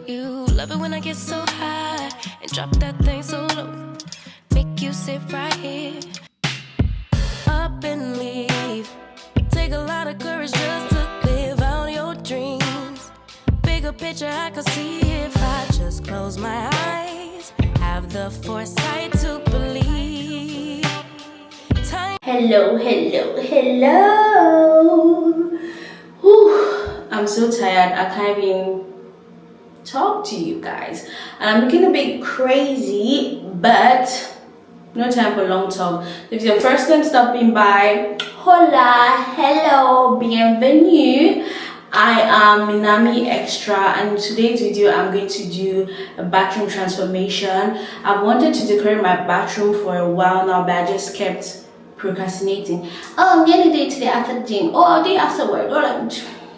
You love it when I get so high and drop that thing so low. Make you sit right here, up and leave. Take a lot of courage just to live out your dreams. Bigger picture I could see if I just close my eyes. Have the foresight to believe. Hello. Whew, I'm so tired. I can't even talk to you guys. And I'm looking a bit crazy, but no time for long talk. If it's your first time stopping by, hola, hello, bienvenue. I am Minami Extra, and in today's video I'm going to do a bathroom transformation. I've wanted to decorate my bathroom for a while now, but I just kept procrastinating. Oh, I'm gonna do it today after the gym. Oh, I'll do it afterward.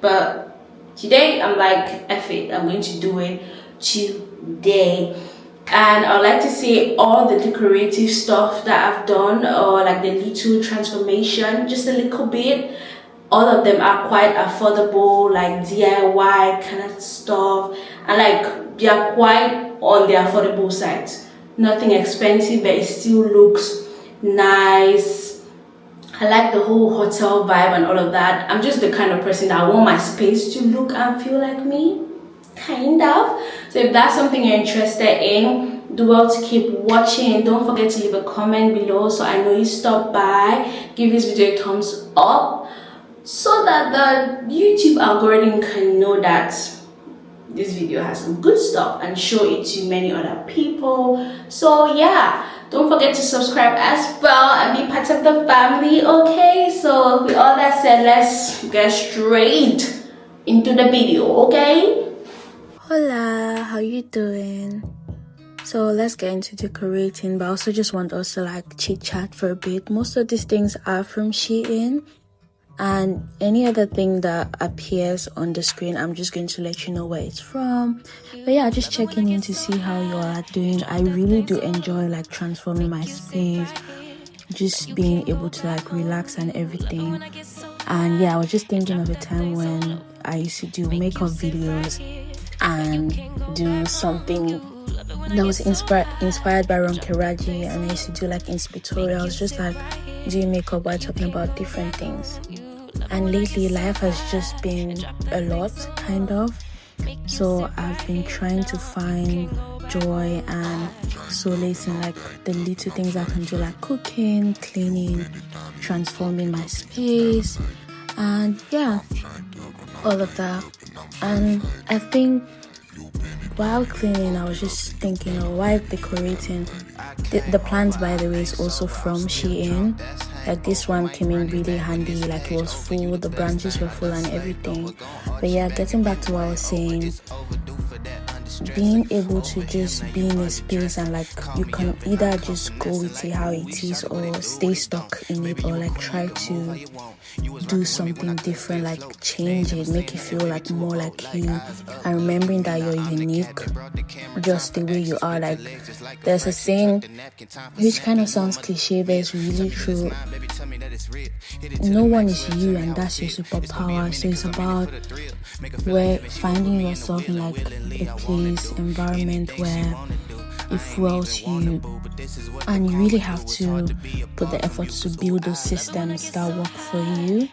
But today I'm like, F it, I'm going to do it today. And I'd like to say all the decorative stuff that I've done, or like the little transformation, just a little bit. All of them are quite affordable, like DIY kind of stuff, and like they are quite on the affordable side. Nothing expensive, but it still looks nice. I like the whole hotel vibe and all of that. I'm just the kind of person that I want my space to look and feel like me, kind of. So if that's something you're interested in, do well to keep watching. Don't forget to leave a comment below so I know you stopped by. Give this video a thumbs up so that the YouTube algorithm can know that this video has some good stuff and show it to many other people. So yeah, don't forget to subscribe as well and be part of the family. Okay, so with all that said, let's get straight into the video. Okay, hola, how you doing? So let's get into decorating, but I also just want us to like chit chat for a bit. Most of these things are from Shein, and any other thing that appears on the screen, I'm just going to let you know where it's from. But yeah, just checking in to see how you all are doing. I really do enjoy like transforming my space, just being able to like relax and everything. And yeah, I was just thinking of a time when I used to do makeup videos and do something that was inspired by Ron Keraji, and I used to do like tutorials, just like doing makeup while talking about different things. And lately life has just been a lot, kind of, so I've been trying to find joy and solace in like the little things I can do, like cooking, cleaning, transforming my space, and yeah, all of that. And I think while cleaning, I was just thinking, or while decorating, the plants, by the way, is also from Shein. Like this one came in really handy, like it was full, the branches were full and everything. But yeah, getting back to what I was saying, being able to just be in a space and like you can either just go with it how it is or stay stuck in it, or like try to do something different, like change it, make it feel like more like you, and remembering that you're unique just the way you are. Like there's a saying which kind of sounds cliche, but it's really true. No one is you, and that's your superpower. So it's about finding yourself in like a place, environment where it fuels you, and you really have to put the effort to build those systems that work for you.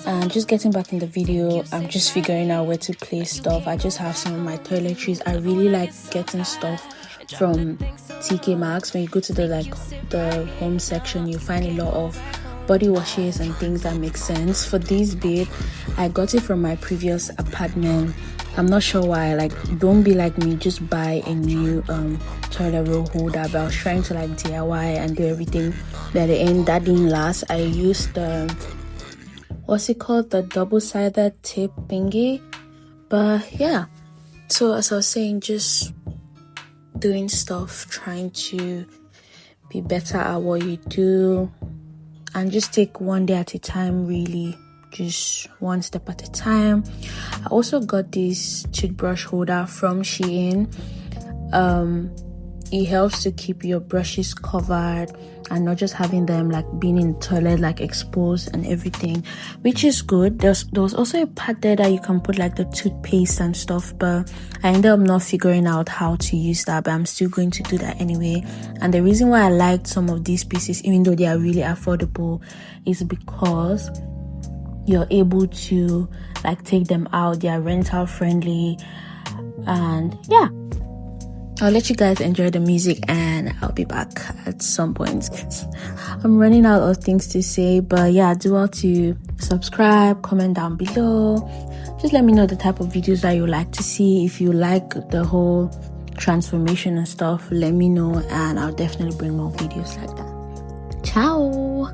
And just getting back in the video, I'm just figuring out where to place stuff. I just have some of my toiletries. I really like getting stuff from TK Maxx. When you go to the home section, you find a lot of body washes and things that make sense. For this bit, I got it from my previous apartment. I'm not sure why. Like, don't be like me, just buy a new toilet roll holder. But I was trying to like DIY and do everything, but at the end that didn't last. I used the the double-sided tape thingy. But yeah, so as I was saying, just doing stuff, trying to be better at what you do, and just take one day at a time, really, just one step at a time. I also got this toothbrush holder from Shein. it helps to keep your brushes covered and not just having them like being in the toilet like exposed and everything, which is good. There was also a part there that you can put like the toothpaste and stuff, but I ended up not figuring out how to use that, but I'm still going to do that anyway. And the reason why I liked some of these pieces, even though they are really affordable, is because you're able to like take them out. They are rental friendly, and yeah, I'll let you guys enjoy the music and I'll be back at some point. I'm running out of things to say, but yeah, do well to subscribe, comment down below. Just let me know the type of videos that you like to see. If you like the whole transformation and stuff, let me know and I'll definitely bring more videos like that. Ciao.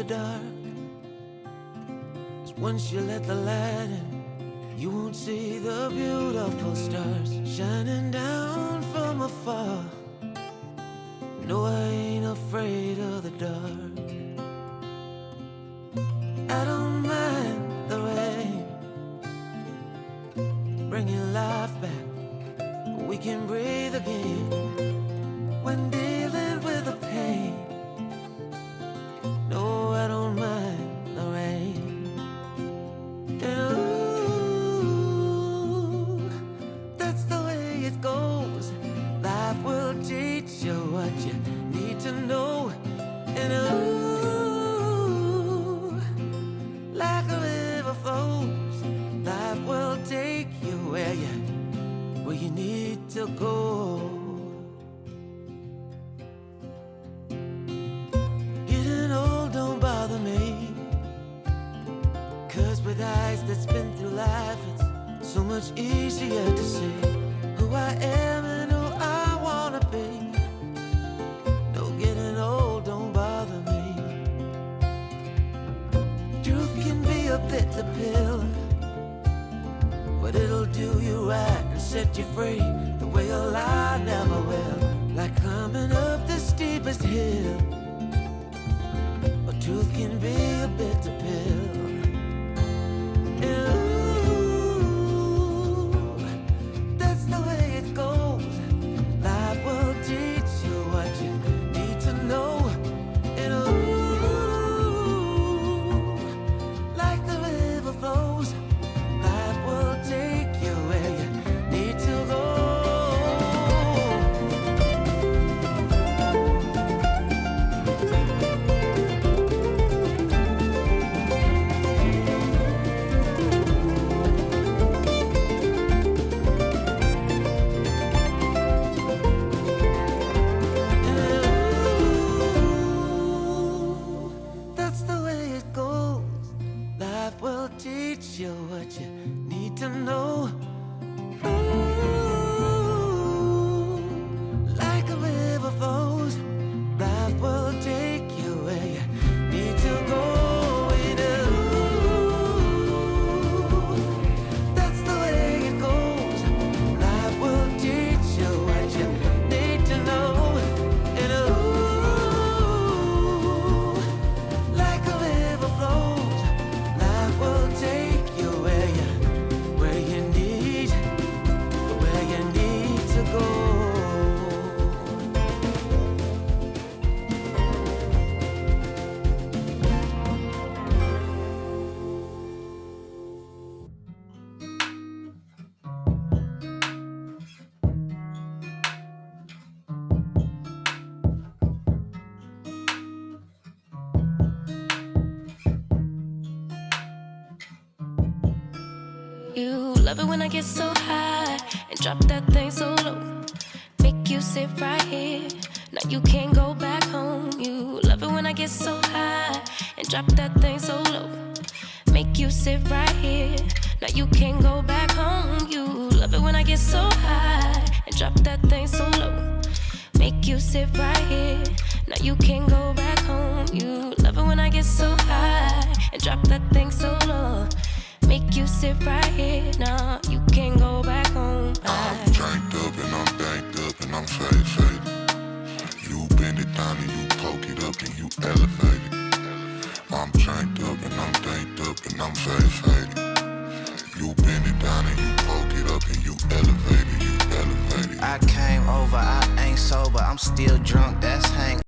the dark. 'Cause once you let the light in, you won't see the beautiful stars shining down from afar. No, I ain't afraid of the dark. I don't mind the rain, bringing life back. We can breathe again when dealing with the pain. No, I don't mind the rain. And ooh, that's the way it goes. Life will teach you what you need to know. And ooh, like a river flows, life will take you where you need to go. free the way a lie never will. Like climbing up the steepest hill. But truth can be a bitter pill. Ooh, that's the way it goes. Life will teach you what you need to know. And ooh, like the river flows, life will take you where you need to go. That's the way it goes. Life will teach you what you need to know. Ooh, like a river flows, life will take you where you need to go. And ooh, that's the way it goes. Life will teach you what you need to know. And ooh, like a river flows, life will take you where you need to go. You love it when I get so high and drop that thing so low. Make you sit right here. Now you can't go back home. You love it when I get so high and drop that thing so low. Make you sit right here. Now you can't go back home. You love it when I get so high and drop that thing so low. Make you sit right here. Now you can't go back home. You love it when I get so high and drop that thing so low. Make you sit right here. Now you can't go back home. I'm drank up and I'm banked up and I'm faded. You bend it down and you poke it up and you elevate it. I'm drank up and I'm danked up and I'm faded. You bend it down and you poke it up and you elevate it, you elevate it. I came over, I ain't sober, I'm still drunk, that's hang.